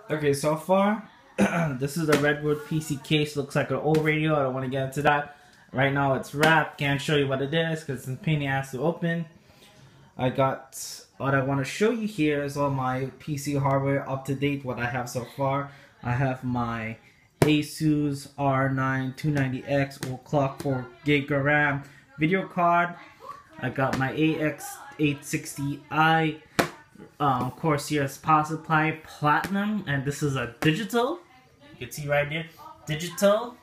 Okay, so far, this is a Redwood PC case. Looks like an old radio. I don't want to get into that. Right now it's wrapped. Can't show you what it is because it's a pain in the ass to open. What I want to show you here is all my PC hardware up to date, what I have so far. I have my Asus R9 290X overclock 4GB RAM video card. I got my AX860i Corsair's power supply platinum, and this is a digital. You can see right there, digital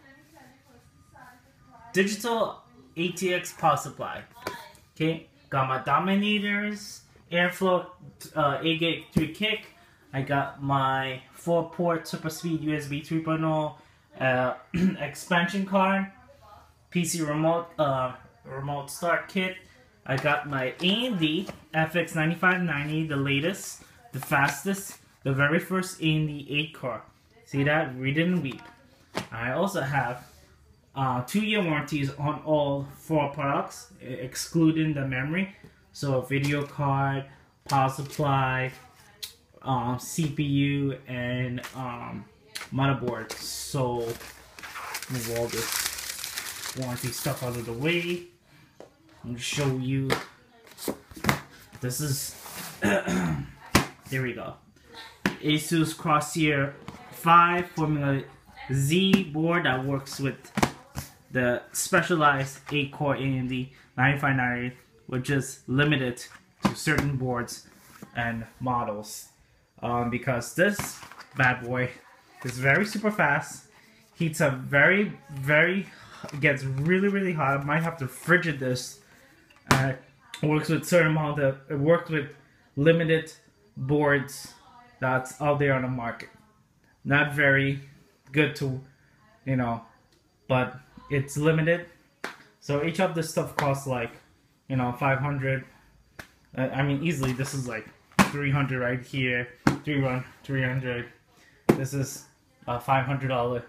ATX power supply. Okay, got my Dominators airflow 8GB 3 kick. I got my 4-port super speed USB 3.0 expansion card, PC remote start kit. I got my AMD FX 9590, the latest, the fastest, the very first AMD 8-core. See that? Read it and weep. I also have 2-year warranties on all 4 products, excluding the memory. So video card, power supply, CPU, and motherboard. So move all this warranty stuff out of the way. I'm going to show you. This is there we go. Asus Corsair 5 Formula Z board that works with the specialized 8-core AMD 9590, which is limited to certain boards and models. Because this bad boy is very super fast, heats up very, gets really hot. I might have to frigid this. Works with certain amount of, it works with limited boards that's out there on the market. Not very good to, you know, but it's limited. So each of this stuff costs like, you know, 500. I mean, easily this is like 300 right here. 300. This is $500,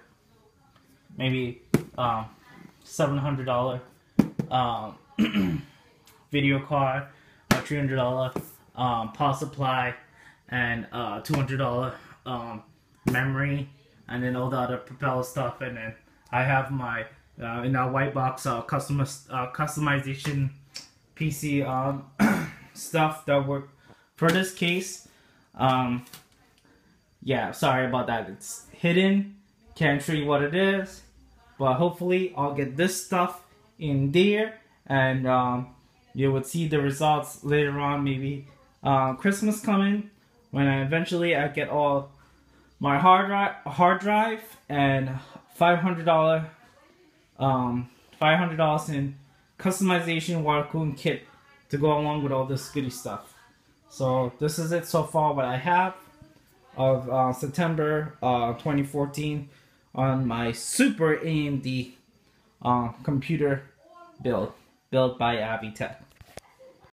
maybe $700 video card, $300 power supply, and $200 memory, and then all the other propeller stuff. And then I have my in that white box customization PC stuff that work for this case. Yeah, sorry about that. It's hidden. Can't show you what it is, but hopefully I'll get this stuff in there, and you would see the results later on. Maybe Christmas coming, when I get all my hard drive and $500 in customization water cooling kit to go along with all this goody stuff. So this is it so far, what I have of September 2014 on my super AMD computer built by Avitech.